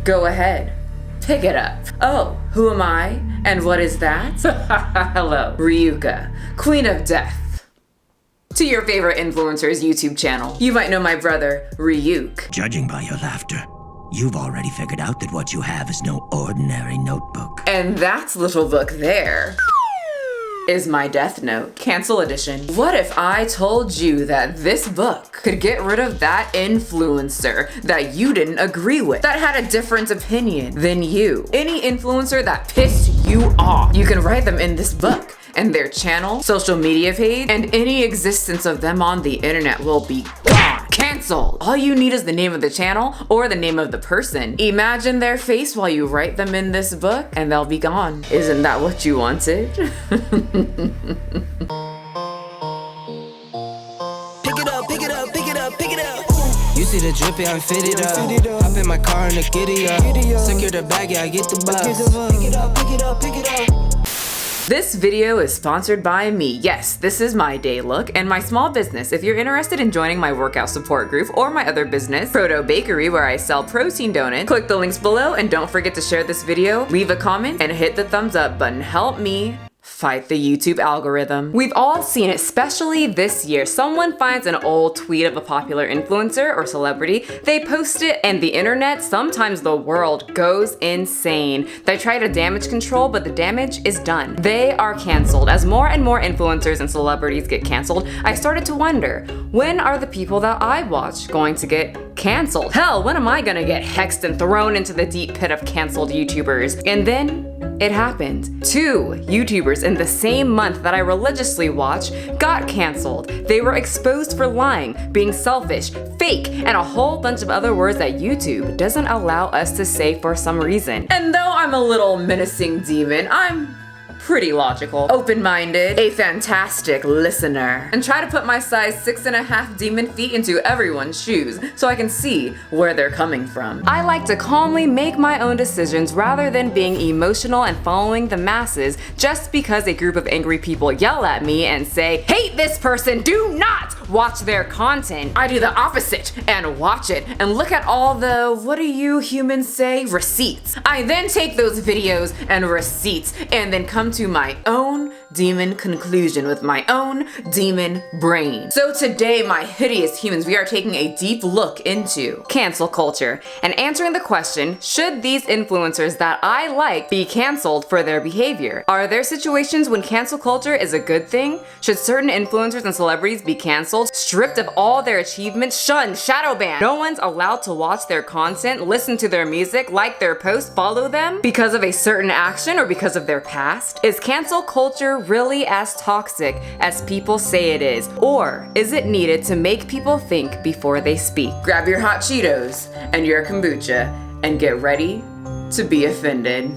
Go ahead. Pick it up. Oh, who am I? And what is that? Hello, Ryuka, Queen of Death. To your favorite influencer's YouTube channel. You might know my brother, Ryuk. Judging by your laughter, you've already figured out that what you have is no ordinary notebook. And that little book there is my Death Note, Cancel Edition. What if I told you that this book could get rid of that influencer that you didn't agree with, that had a different opinion than you? Any influencer that pissed you off, you can write them in this book. And their channel, social media page, and any existence of them on the internet will be gone. Cancelled. All you need is the name of the channel or the name of the person. Imagine their face while you write them in this book and they'll be gone. Isn't that what you wanted? Pick it up, pick it up, pick it up, pick it up. You see the drippy, I fit it up. Hop in my car and the giddy up. Secure the bag, yeah, I get the bus. Pick it up, pick it up, pick it up. This video is sponsored by me. Yes, this is my day look and my small business. If you're interested in joining my workout support group or my other business, Proto Bakery, where I sell protein donuts, click the links below and don't forget to share this video, leave a comment, and hit the thumbs up button. Help me fight the YouTube algorithm. We've all seen it, especially this year. Someone finds an old tweet of a popular influencer or celebrity, they post it, and the internet, sometimes the world, goes insane. They try to damage control, but the damage is done. They are canceled. As more and more influencers and celebrities get canceled, I started to wonder, when are the people that I watch going to get canceled? Hell, when am I gonna get hexed and thrown into the deep pit of canceled YouTubers? And then it happened. 2 YouTubers in the same month that I religiously watch got canceled. They were exposed for lying, being selfish, fake, and a whole bunch of other words that YouTube doesn't allow us to say for some reason. And though I'm a little menacing demon, I'm pretty logical, open-minded, a fantastic listener, and try to put my size 6.5 demon feet into everyone's shoes so I can see where they're coming from. I like to calmly make my own decisions rather than being emotional and following the masses just because a group of angry people yell at me and say, hate this person, do not watch their content. I do the opposite and watch it and look at all the, what do you humans say, receipts. I then take those videos and receipts and then come to my own demon conclusion with my own demon brain. So today, my hideous humans, we are taking a deep look into cancel culture and answering the question, should these influencers that I like be canceled for their behavior? Are there situations when cancel culture is a good thing? Should certain influencers and celebrities be canceled, stripped of all their achievements, shunned, shadow banned? No one's allowed to watch their content, listen to their music, like their posts, follow them because of a certain action or because of their past? Is cancel culture really as toxic as people say it is? Or is it needed to make people think before they speak? Grab your hot Cheetos and your kombucha and get ready to be offended.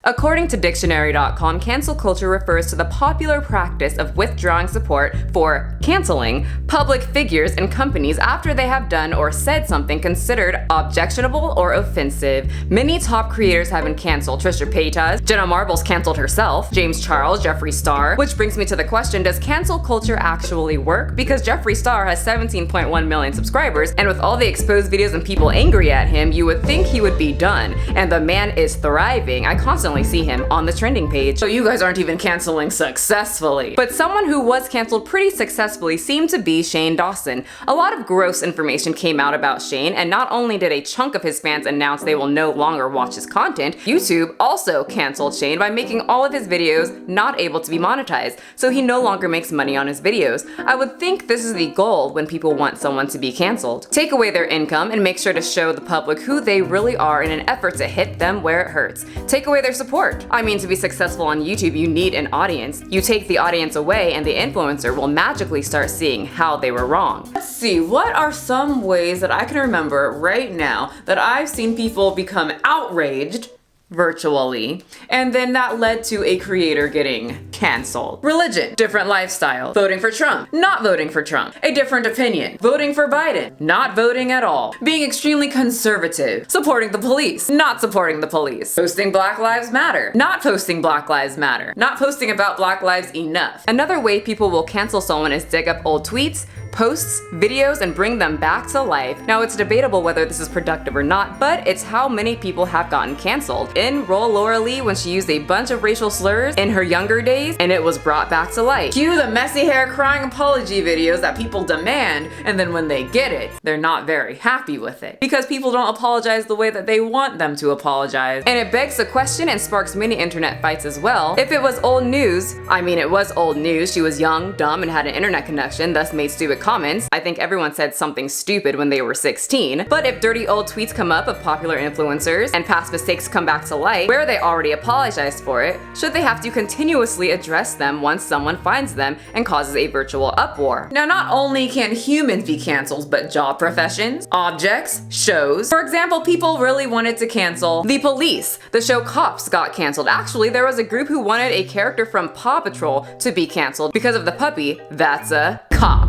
According to dictionary.com, cancel culture refers to the popular practice of withdrawing support for canceling public figures and companies after they have done or said something considered objectionable or offensive. Many top creators have been canceled. Trisha Paytas, Jenna Marbles canceled herself, James Charles, Jeffree Star, which brings me to the question, does cancel culture actually work? Because Jeffree Star has 17.1 million subscribers, and with all the exposed videos and people angry at him, you would think he would be done. And the man is thriving. I constantly see him on the trending page. So you guys aren't even canceling successfully. But someone who was canceled pretty successfully seemed to be Shane Dawson. A lot of gross information came out about Shane, and not only did a chunk of his fans announce they will no longer watch his content, YouTube also canceled Shane by making all of his videos not able to be monetized, so he no longer makes money on his videos. I would think this is the goal when people want someone to be canceled. Take away their income and make sure to show the public who they really are in an effort to hit them where it hurts. Take away their support. I mean, to be successful on YouTube, you need an audience. You take the audience away and the influencer will magically start seeing how they were wrong. Let's see, what are some ways that I can remember right now that I've seen people become outraged virtually, and then that led to a creator getting canceled? Religion, different lifestyle, voting for Trump, not voting for Trump, a different opinion, voting for Biden, not voting at all, being extremely conservative, supporting the police, not supporting the police, posting Black Lives Matter, not posting Black Lives Matter, not posting about Black lives enough. Another way people will cancel someone is dig up old tweets, posts videos and bring them back to life. Now it's debatable whether this is productive or not, but it's how many people have gotten canceled. In Roll Laura Lee when she used a bunch of racial slurs in her younger days and it was brought back to life. Cue the messy hair crying apology videos that people demand, and then when they get it, they're not very happy with it. Because people don't apologize the way that they want them to apologize. And it begs the question and sparks many internet fights as well. If it was old news, I mean it was old news, she was young, dumb, and had an internet connection, thus made stupid comments. I think everyone said something stupid when they were 16. But if dirty old tweets come up of popular influencers and past mistakes come back to light where they already apologized for it, should they have to continuously address them once someone finds them and causes a virtual uproar? Now not only can humans be canceled, but job professions, objects, shows. For example, people really wanted to cancel The Police. The show Cops got canceled. Actually, there was a group who wanted a character from Paw Patrol to be canceled because of the puppy that's a cop.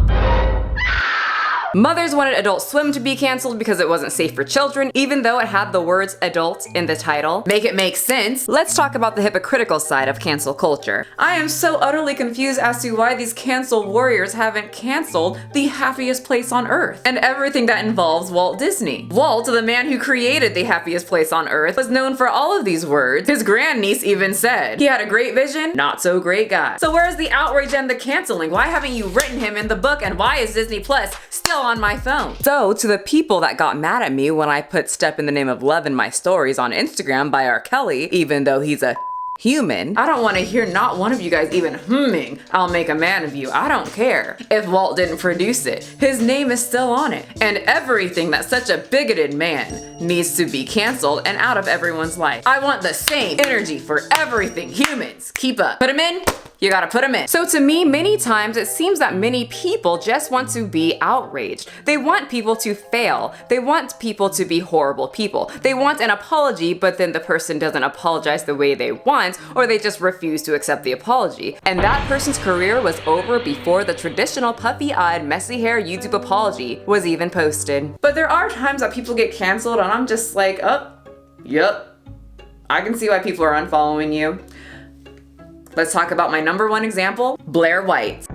Mothers wanted Adult Swim to be canceled because it wasn't safe for children, even though it had the words adult in the title. Make it make sense. Let's talk about the hypocritical side of cancel culture. I am so utterly confused as to why these cancel warriors haven't canceled The Happiest Place on Earth and everything that involves Walt Disney. Walt, the man who created The Happiest Place on Earth, was known for all of these words. His grandniece even said he had a great vision, not so great guy. So where's the outrage and the canceling? Why haven't you written him in the book, and why is Disney Plus still on my phone? So to the people that got mad at me when I put Step in the Name of Love in my stories on Instagram by R. Kelly, even though he's a human, I don't want to hear not one of you guys even humming "I'll Make a Man of You." I don't care if Walt didn't produce it. His name is still on it. And everything that such a bigoted man needs to be canceled and out of everyone's life. I want the same energy for everything. Humans, keep up. Put him in. You gotta put them in. So to me, many times it seems that many people just want to be outraged. They want people to fail. They want people to be horrible people. They want an apology, but then the person doesn't apologize the way they want, or they just refuse to accept the apology. And that person's career was over before the traditional puffy-eyed, messy hair YouTube apology was even posted. But there are times that people get canceled and I'm just like, oh, yep, I can see why people are unfollowing you. Let's talk about my number one example, Blaire White.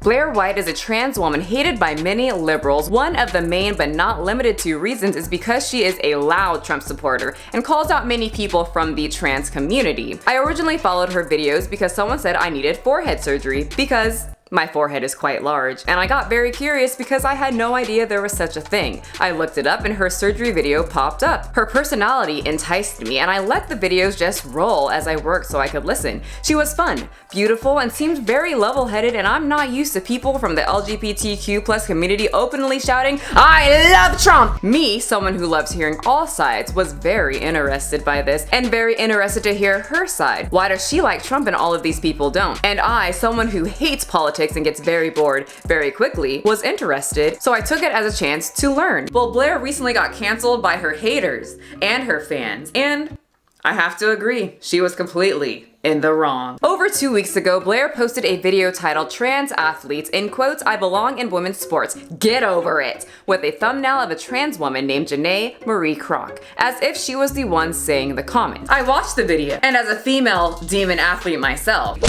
Blaire White is a trans woman hated by many liberals. One of the main but not limited to reasons is because she is a loud Trump supporter and calls out many people from the trans community. I originally followed her videos because someone said I needed forehead surgery because my forehead is quite large, and I got very curious because I had no idea there was such a thing. I looked it up and her surgery video popped up. Her personality enticed me and I let the videos just roll as I worked so I could listen. She was fun, beautiful, and seemed very level-headed, and I'm not used to people from the LGBTQ+ community openly shouting, "I love Trump!" Me, someone who loves hearing all sides, was very interested by this and very interested to hear her side. Why does she like Trump and all of these people don't? And I, someone who hates politics and gets very bored very quickly, was interested, so I took it as a chance to learn. Well, Blaire recently got canceled by her haters and her fans, and I have to agree, she was completely in the wrong. Over 2 weeks ago, Blaire posted a video titled "Trans Athletes, in quotes, I belong in women's sports, get over it," with a thumbnail of a trans woman named Janae Marie Kroc, as if she was the one saying the comment. I watched the video, and as a female demon athlete myself,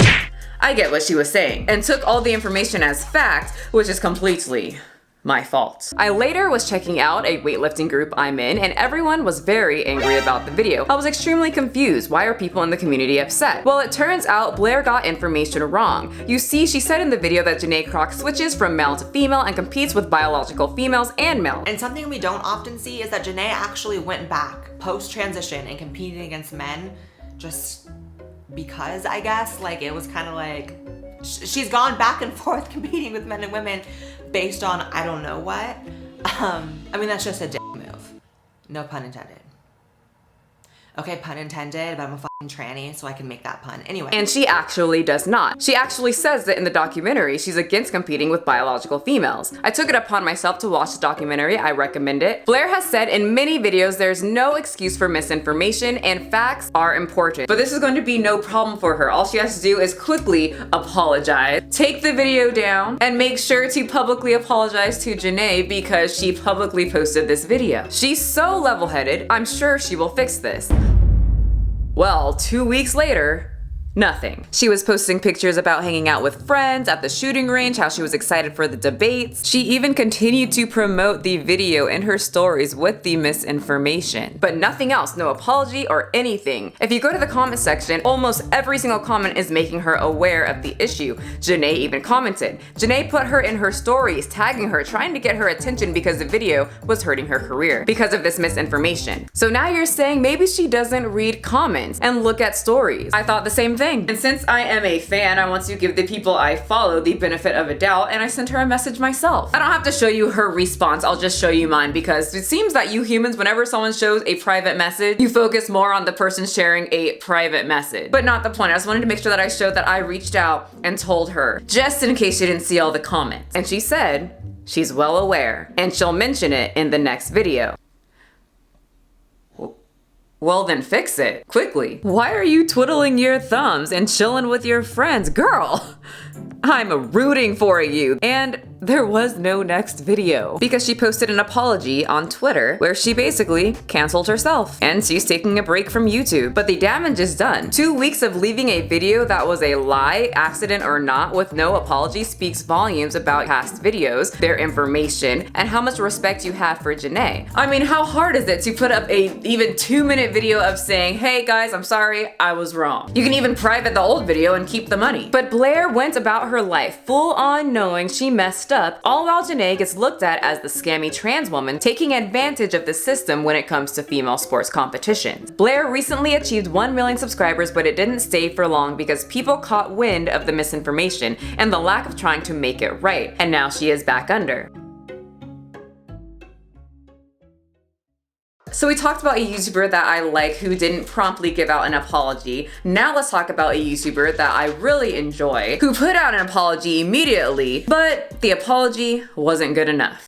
I get what she was saying and took all the information as fact, which is completely my fault. I later was checking out a weightlifting group I'm in, and everyone was very angry about the video. I was extremely confused. Why are people in the community upset? Well, it turns out Blaire got information wrong. You see, she said in the video that Janae Kroc switches from male to female and competes with biological females and males. And something we don't often see is that Janae actually went back post-transition and competed against men just because, I guess, like it was kind of like she's gone back and forth competing with men and women based on I don't know what. I mean, that's just a dick move. No pun intended. Okay, pun intended, but I'm a fucking tranny, so I can make that pun. Anyway. And she actually does not. She actually says that in the documentary, she's against competing with biological females. I took it upon myself to watch the documentary. I recommend it. Blaire has said in many videos there's no excuse for misinformation and facts are important. But this is going to be no problem for her. All she has to do is quickly apologize, take the video down, and make sure to publicly apologize to Janae because she publicly posted this video. She's so level-headed, I'm sure she will fix this. Well, 2 weeks later, Nothing. She was posting pictures about hanging out with friends at the shooting range, how she was excited for the debates. She even continued to promote the video in her stories with the misinformation. But nothing else, no apology or anything. If you go to the comment section, almost every single comment is making her aware of the issue. Janae even commented. Janae put her in her stories, tagging her, trying to get her attention because the video was hurting her career because of this misinformation. So now you're saying maybe she doesn't read comments and look at stories. I thought the same thing. And since I am a fan, I want to give the people I follow the benefit of a doubt, and I sent her a message myself. I don't have to show you her response, I'll just show you mine, because it seems that you humans, whenever someone shows a private message, you focus more on the person sharing a private message. But not the point. I just wanted to make sure that I showed that I reached out and told her, just in case she didn't see all the comments. And she said she's well aware, and she'll mention it in the next video. Well then fix it, quickly. Why are you twiddling your thumbs and chilling with your friends? Girl, I'm rooting for you. And there was no next video because she posted an apology on Twitter where she basically canceled herself and she's taking a break from YouTube. But the damage is done. 2 weeks of leaving a video that was a lie, accident or not, with no apology speaks volumes about past videos, their information, and how much respect you have for Janae. I mean, how hard is it to put up a even 2-minute video of saying, hey guys, I'm sorry, I was wrong. You can even private the old video and keep the money. But Blair went about her life full on knowing she messed up, all while Janae gets looked at as the scammy trans woman taking advantage of the system when it comes to female sports competitions. Blair recently achieved 1 million subscribers, but it didn't stay for long because people caught wind of the misinformation and the lack of trying to make it right, and now she is back under. So we talked about a YouTuber that I like who didn't promptly give out an apology. Now let's talk about a YouTuber that I really enjoy who put out an apology immediately, but the apology wasn't good enough.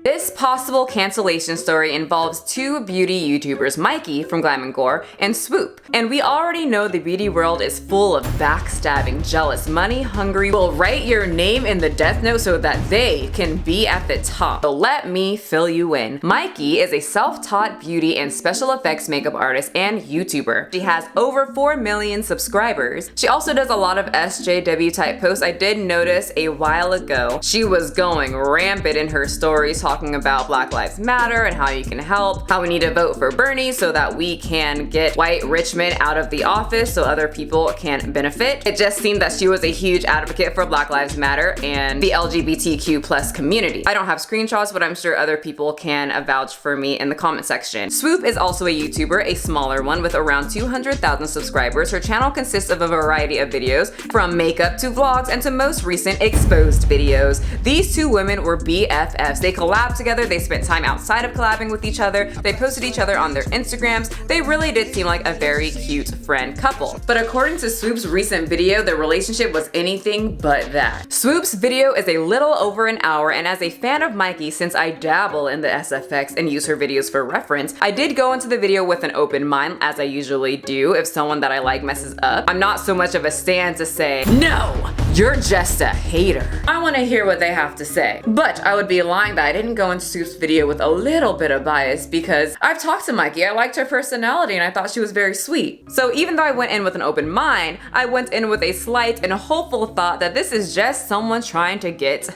This possible cancellation story involves 2 beauty YouTubers, Mykie from Glam&Gore and Swoop. And we already know the beauty world is full of backstabbing, jealous, money-hungry, will write your name in the death note so that they can be at the top. So let me fill you in. Mykie is a self-taught beauty and special effects makeup artist and YouTuber. She has over 4 million subscribers. She also does a lot of SJW type posts. I did notice a while ago she was going rampant in her stories talking about Black Lives Matter and how you can help, how we need to vote for Bernie so that we can get white rich men out of the office so other people can benefit. It just seemed that she was a huge advocate for Black Lives Matter and the LGBTQ plus community. I don't have screenshots, but I'm sure other people can vouch for me in the comment section. Swoop is also a YouTuber, a smaller one with around 200,000 subscribers. Her channel consists of a variety of videos from makeup to vlogs and to most recent exposed videos. These 2 women were BFFs. They collabed together, they spent time outside of collabing with each other, they posted each other on their Instagrams. They really did seem like a very cute friend couple. But according to Swoop's recent video, their relationship was anything but that. Swoop's video is a little over an hour, and as a fan of Mykie, since I dabble in the SFX and use her videos for reference, I did go into the video with an open mind, as I usually do if someone that I like messes up. I'm not so much of a stan to say, no, you're just a hater. I want to hear what they have to say. But I would be lying that I didn't go into Swoop's video with a little bit of bias because I've talked to Mykie, I liked her personality and I thought she was very sweet. So even though I went in with an open mind, I went in with a slight and hopeful thought that this is just someone trying to get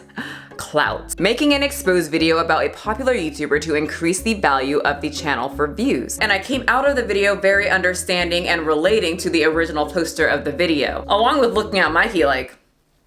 clout, making an exposed video about a popular YouTuber to increase the value of the channel for views. And I came out of the video very understanding and relating to the original poster of the video, along with looking at Mykie like,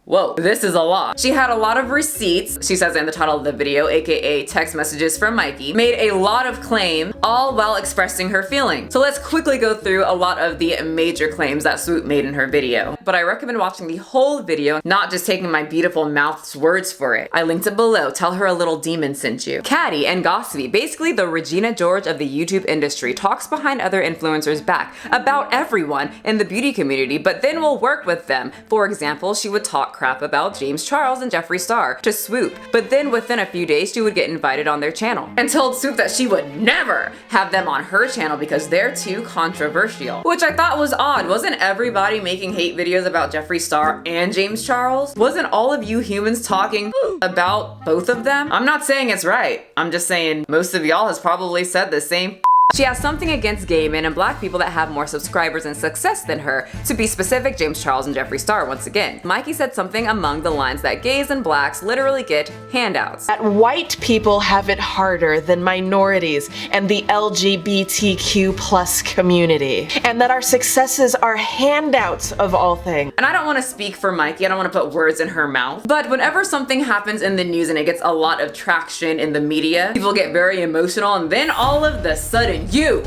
whoa, this is a lot. She had a lot of receipts, she says in the title of the video, aka text messages from Mykie, made a lot of claims, all while expressing her feelings. So let's quickly go through a lot of the major claims that Swoop made in her video. But I recommend watching the whole video, not just taking my beautiful mouth's words for it. I linked it below, tell her a little demon sent you. Catty and gossipy, basically the Regina George of the YouTube industry, talks behind other influencers' back about everyone in the beauty community, but then will work with them. For example, she would talk crap about James Charles and Jeffree Star to Swoop, but then within a few days she would get invited on their channel and told Swoop that she would never have them on her channel because they're too controversial, which I thought was odd. Wasn't everybody making hate videos about Jeffree Star and James Charles? Wasn't all of you humans talking about both of them? I'm not saying it's right, I'm just saying most of y'all has probably said the same She has something against gay men and black people that have more subscribers and success than her. To be specific, James Charles and Jeffree Star once again. Mykie said something among the lines that gays and blacks literally get handouts. That white people have it harder than minorities and the LGBTQ+ community. And that our successes are handouts of all things. And I don't want to speak for Mykie, I don't want to put words in her mouth, but whenever something happens in the news and it gets a lot of traction in the media, people get very emotional, and then all of the sudden you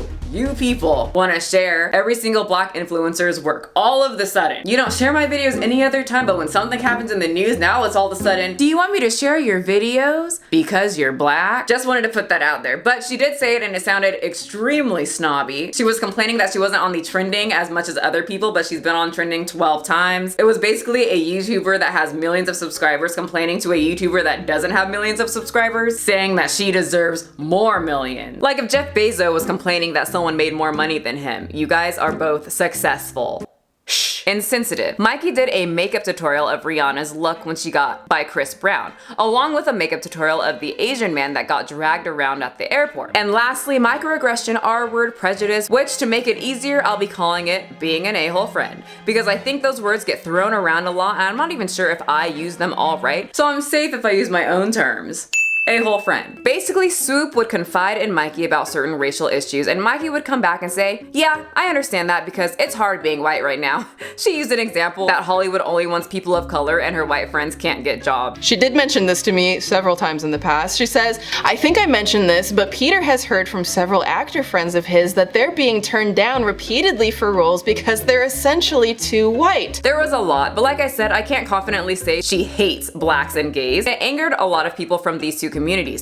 people want to share every single black influencer's work. All of the sudden. You don't share my videos any other time, but when something happens in the news, now it's all of a sudden, do you want me to share your videos because you're black? Just wanted to put that out there. But she did say it and it sounded extremely snobby. She was complaining that she wasn't on the trending as much as other people, but she's been on trending 12 times. It was basically a YouTuber that has millions of subscribers complaining to a YouTuber that doesn't have millions of subscribers, saying that she deserves more millions. Like if Jeff Bezos was complaining that someone made more money than him. You guys are both successful. Shh. Insensitive. Mykie did a makeup tutorial of Rihanna's look when she got by Chris Brown, along with a makeup tutorial of the Asian man that got dragged around at the airport. And lastly, microaggression, R-word, prejudice, which to make it easier, I'll be calling it being an a-hole friend, because I think those words get thrown around a lot and I'm not even sure if I use them all right, so I'm safe if I use my own terms. A-hole friend. Basically, Swoop would confide in Mykie about certain racial issues, and Mykie would come back and say, yeah, I understand that because it's hard being white right now. She used an example that Hollywood only wants people of color and her white friends can't get jobs. She did mention this to me several times in the past. She says, I think I mentioned this, but Peter has heard from several actor friends of his that they're being turned down repeatedly for roles because they're essentially too white. There was a lot, but like I said, I can't confidently say she hates blacks and gays. It angered a lot of people from these two communities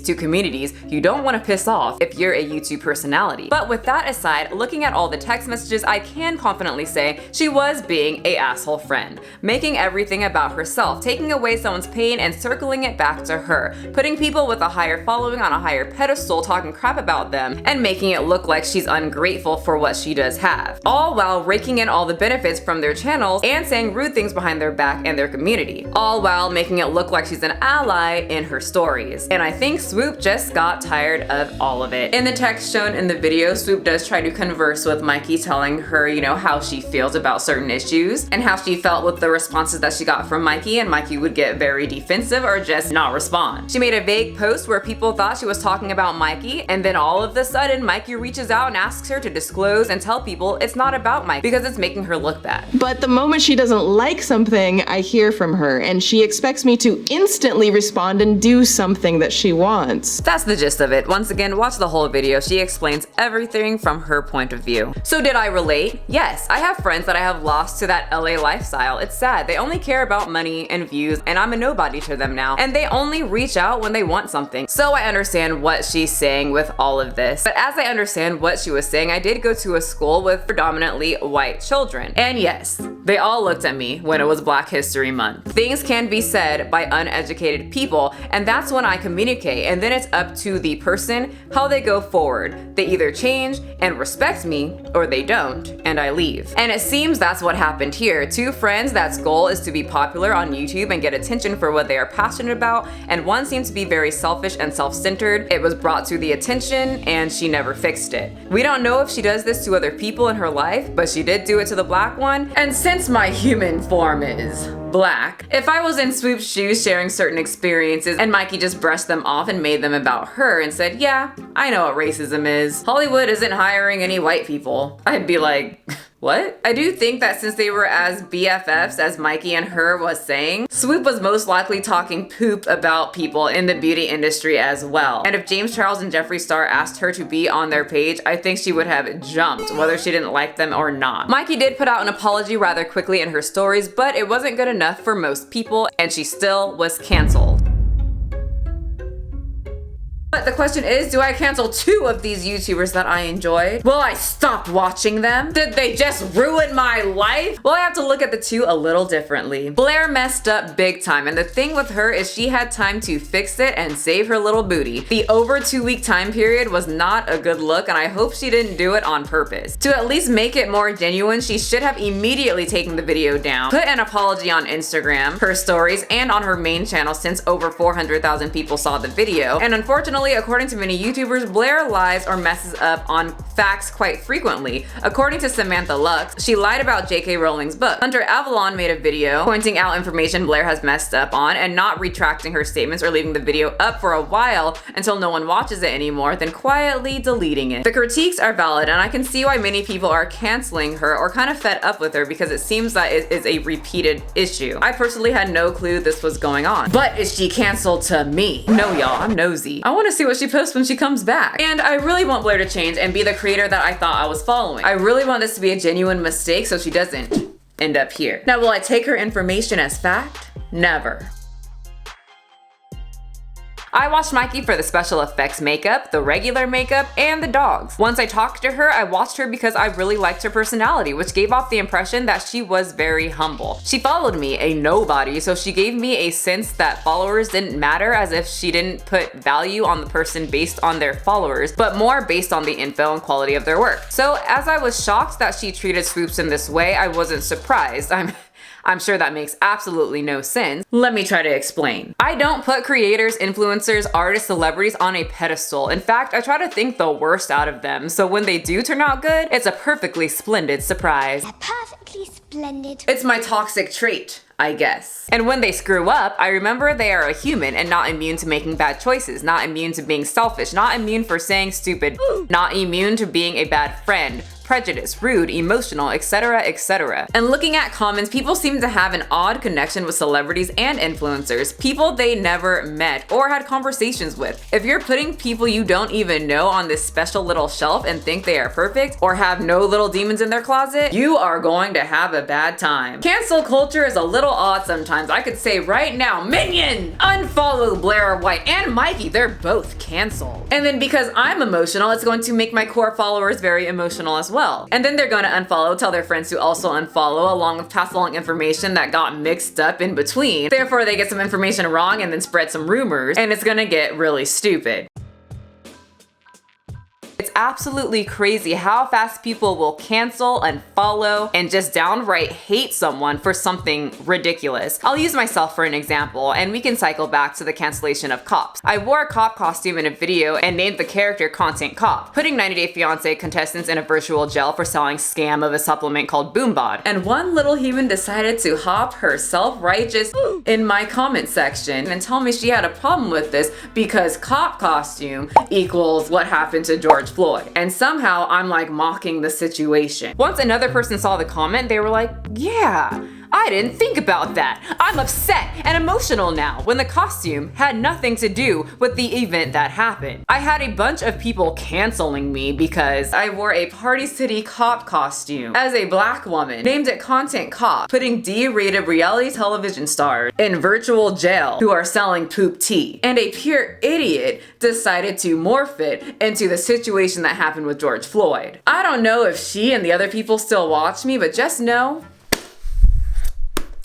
you don't want to piss off if you're a YouTube personality. But with that aside, looking at all the text messages, I can confidently say she was being a asshole friend, making everything about herself, taking away someone's pain and circling it back to her, putting people with a higher following on a higher pedestal, talking crap about them, and making it look like she's ungrateful for what she does have, all while raking in all the benefits from their channels and saying rude things behind their back and their community, all while making it look like she's an ally in her stories. And I think Swoop just got tired of all of it. In the text shown in the video, Swoop does try to converse with Mykie, telling her, you know, how she feels about certain issues and how she felt with the responses that she got from Mykie, and Mykie would get very defensive or just not respond. She made a vague post where people thought she was talking about Mykie, and then all of a sudden Mykie reaches out and asks her to disclose and tell people it's not about Mykie because it's making her look bad. But the moment she doesn't like something, I hear from her, and she expects me to instantly respond and do something that she wants. That's the gist of it. Once again, watch the whole video. She explains everything from her point of view. So did I relate? Yes, I have friends that I have lost to that LA lifestyle. It's sad. They only care about money and views, and I'm a nobody to them now, and they only reach out when they want something. So I understand what she's saying with all of this. But as I understand what she was saying, I did go to a school with predominantly white children. And yes, they all looked at me when it was Black History Month. Things can be said by uneducated people, and that's when I communicate, and then it's up to the person how they go forward. They either change and respect me, or they don't, and I leave. And it seems that's what happened here. Two friends that's goal is to be popular on YouTube and get attention for what they are passionate about, and one seems to be very selfish and self-centered. It was brought to the attention and she never fixed it. We don't know if she does this to other people in her life, but she did do it to the black one, and since my human form is black, if I was in Swoop's shoes sharing certain experiences and Mykie just brushed them off and made them about her and said, yeah, I know what racism is. Hollywood isn't hiring any white people. I'd be like, what? I do think that since they were as BFFs as Mykie and her was saying, Swoop was most likely talking poop about people in the beauty industry as well. And if James Charles and Jeffree Star asked her to be on their page, I think she would have jumped, whether she didn't like them or not. Mykie did put out an apology rather quickly in her stories, but it wasn't good enough for most people, and she still was canceled. But the question is, do I cancel 2 of these YouTubers that I enjoyed? Will I stop watching them? Did they just ruin my life? Well, I have to look at the 2 a little differently. Blaire messed up big time, and the thing with her is she had time to fix it and save her little booty. The over 2-week time period was not a good look, and I hope she didn't do it on purpose. To at least make it more genuine, she should have immediately taken the video down, put an apology on Instagram, her stories, and on her main channel since over 400,000 people saw the video, and unfortunately Additionally, according to many YouTubers, Blaire lies or messes up on facts quite frequently. According to Samantha Lux, she lied about J.K. Rowling's book. Hunter Avallone made a video pointing out information Blaire has messed up on and not retracting her statements or leaving the video up for a while until no one watches it anymore, then quietly deleting it. The critiques are valid, and I can see why many people are canceling her or kind of fed up with her because it seems that it is a repeated issue. I personally had no clue this was going on. But is she canceled to me? No, y'all, I'm nosy. I want to see what she posts when she comes back. And I really want Blaire to change and be the creator that I thought I was following. I really want this to be a genuine mistake so she doesn't end up here. Now, will I take her information as fact? Never. I watched Mykie for the special effects makeup, the regular makeup, and the dogs. Once I talked to her, I watched her because I really liked her personality, which gave off the impression that she was very humble. She followed me, a nobody, so she gave me a sense that followers didn't matter, as if she didn't put value on the person based on their followers, but more based on the info and quality of their work. So as I was shocked that she treated Swoops in this way, I wasn't surprised. I'm sure that makes absolutely no sense. Let me try to explain. I don't put creators, influencers, artists, celebrities on a pedestal. In fact, I try to think the worst out of them, so when they do turn out good, it's a perfectly splendid surprise. Perfectly splendid. It's my toxic trait, I guess. And when they screw up, I remember they are a human and not immune to making bad choices, not immune to being selfish, not immune for saying stupid, not immune to being a bad friend, prejudice, rude, emotional, etc., etc. And looking at comments, people seem to have an odd connection with celebrities and influencers, people they never met or had conversations with. If you're putting people you don't even know on this special little shelf and think they are perfect or have no little demons in their closet, you are going to have a bad time. Cancel culture is a little odd sometimes. I could say right now, minion! Unfollow Blaire White and Mykie, they're both canceled. And then because I'm emotional, it's going to make my core followers very emotional as well. And then they're going to unfollow, tell their friends to also unfollow, along with pass along information that got mixed up in between. Therefore, they get some information wrong and then spread some rumors, and it's gonna get really stupid. It's absolutely crazy how fast people will cancel, unfollow, and just downright hate someone for something ridiculous. I'll use myself for an example, and we can cycle back to the cancellation of cops. I wore a cop costume in a video and named the character Content Cop, putting 90 Day Fiancé contestants in a virtual jail for selling scam of a supplement called BoomBod. And one little human decided to hop her self-righteous in my comment section and tell me she had a problem with this because cop costume equals what happened to George Floyd. And somehow I'm like mocking the situation. Once another person saw the comment, they were like, yeah, I didn't think about that. I'm upset and emotional now, when the costume had nothing to do with the event that happened. I had a bunch of people canceling me because I wore a Party City cop costume as a black woman, named it Content Cop, putting D-rated reality television stars in virtual jail who are selling poop tea. And a pure idiot decided to morph it into the situation that happened with George Floyd. I don't know if she and the other people still watch me, but just know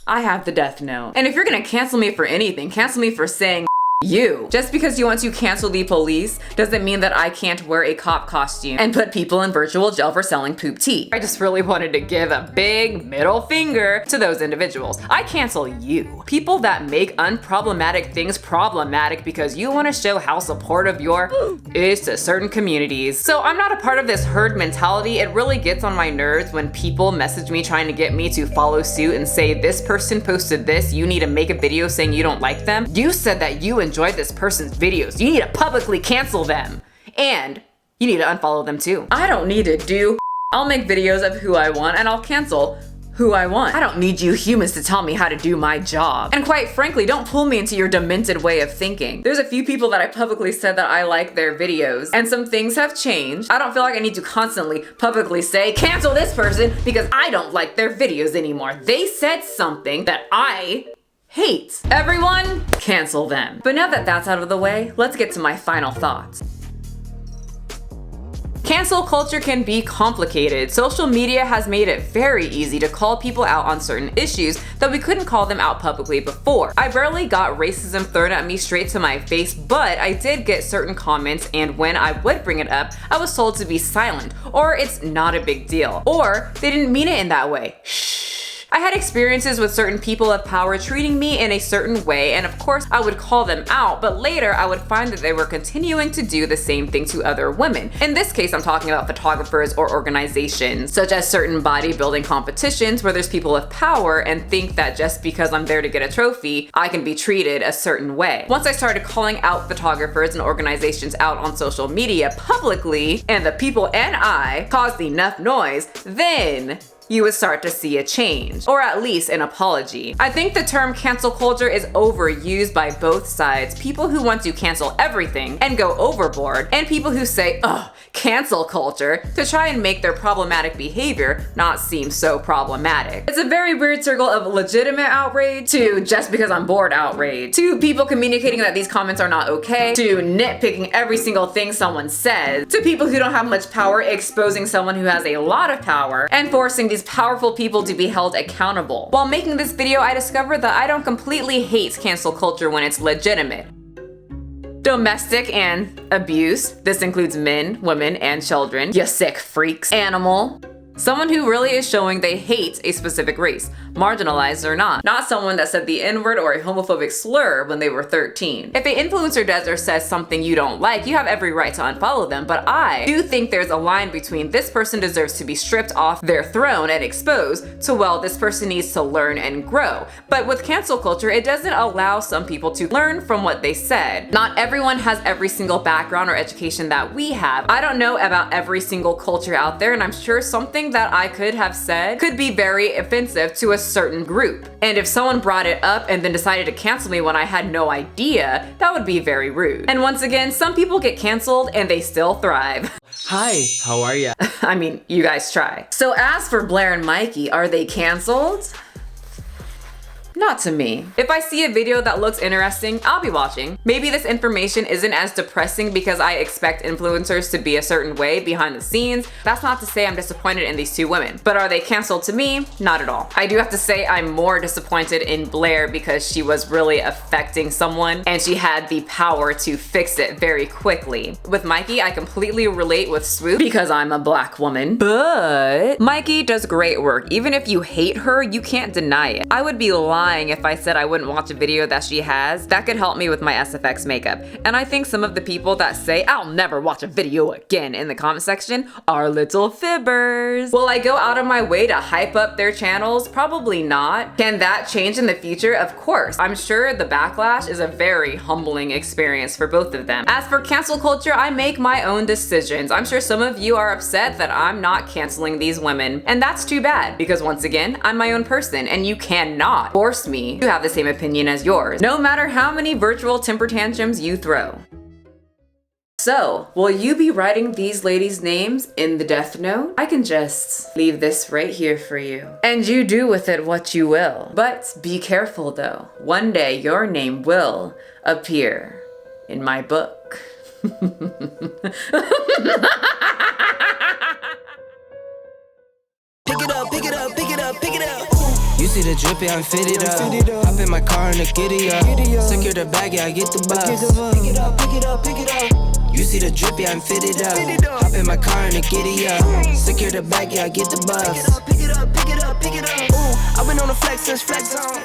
I have the death note. And if you're gonna cancel me for anything, cancel me for saying you. Just because you want to cancel the police doesn't mean that I can't wear a cop costume and put people in virtual jail for selling poop tea. I just really wanted to give a big middle finger to those individuals. I cancel you. People that make unproblematic things problematic because you want to show how supportive your is to certain communities. So I'm not a part of this herd mentality. It really gets on my nerves when people message me trying to get me to follow suit and say, this person posted this, you need to make a video saying you don't like them. You said that you enjoyed this person's videos. You need to publicly cancel them. And you need to unfollow them too. I don't need to do. I'll make videos of who I want and I'll cancel who I want. I don't need you humans to tell me how to do my job. And quite frankly, don't pull me into your demented way of thinking. There's a few people that I publicly said that I like their videos, and some things have changed. I don't feel like I need to constantly publicly say, cancel this person because I don't like their videos anymore. They said something that I hate. Everyone, cancel them. But now that that's out of the way, let's get to my final thoughts. Cancel culture can be complicated. Social media has made it very easy to call people out on certain issues that we couldn't call them out publicly before. I barely got racism thrown at me straight to my face, but I did get certain comments, and when I would bring it up, I was told to be silent, or it's not a big deal, or they didn't mean it in that way. Shh. I had experiences with certain people of power treating me in a certain way, and of course I would call them out, but later I would find that they were continuing to do the same thing to other women. In this case, I'm talking about photographers or organizations, such as certain bodybuilding competitions where there's people of power and think that just because I'm there to get a trophy, I can be treated a certain way. Once I started calling out photographers and organizations out on social media publicly, and the people and I caused enough noise, then you would start to see a change, or at least an apology. I think the term cancel culture is overused by both sides. People who want to cancel everything and go overboard, and people who say, ugh, cancel culture, to try and make their problematic behavior not seem so problematic. It's a very weird circle of legitimate outrage to just because I'm bored outrage, to people communicating that these comments are not okay, to nitpicking every single thing someone says, to people who don't have much power exposing someone who has a lot of power and forcing these powerful people to be held accountable. While making this video, I discovered that I don't completely hate cancel culture when it's legitimate. Domestic and abuse, this includes men, women, and children, you sick freaks. Animal, someone who really is showing they hate a specific race, marginalized or not. Not someone that said the N-word or a homophobic slur when they were 13. If an influencer does or says something you don't like, you have every right to unfollow them, but I do think there's a line between this person deserves to be stripped off their throne and exposed to, well, this person needs to learn and grow. But with cancel culture, it doesn't allow some people to learn from what they said. Not everyone has every single background or education that we have. I don't know about every single culture out there, and I'm sure something that I could have said could be very offensive to a certain group. And if someone brought it up and then decided to cancel me when I had no idea, that would be very rude. And once again, some people get canceled and they still thrive. Hi, how are ya? I mean, you guys try. So as for Blair and Mykie, are they canceled? Not to me. If I see a video that looks interesting, I'll be watching. Maybe this information isn't as depressing because I expect influencers to be a certain way behind the scenes. That's not to say I'm disappointed in these two women. But are they canceled to me? Not at all. I do have to say I'm more disappointed in Blair because she was really affecting someone and she had the power to fix it very quickly. With Mykie, I completely relate with Swoops because I'm a black woman. But Mykie does great work. Even if you hate her, you can't deny it. I would be lying if I said I wouldn't watch a video that she has. That could help me with my SFX makeup. And I think some of the people that say I'll never watch a video again in the comment section are little fibbers. Will I go out of my way to hype up their channels? Probably not. Can that change in the future? Of course. I'm sure the backlash is a very humbling experience for both of them. As for cancel culture, I make my own decisions. I'm sure some of you are upset that I'm not canceling these women, and that's too bad because once again, I'm my own person and you cannot force me to have the same opinion as yours, no matter how many virtual temper tantrums you throw. So, will you be writing these ladies' names in the death note? I can just leave this right here for you. And you do with it what you will. But be careful though. One day your name will appear in my book. Pick it up, pick it up, pick it up, pick it up. You see the drippy, I'm fitted up. Hop in my car and the giddy up. Secure the bag, yeah, I get the bus. Pick it up, pick it up, pick it up. You see the drippy, I'm fitted up. Hop in my car and the giddy up. Secure the bag, yeah, I get the bus. Pick it up, pick it up, pick it up, pick it up. I've been on the flex since flex zone.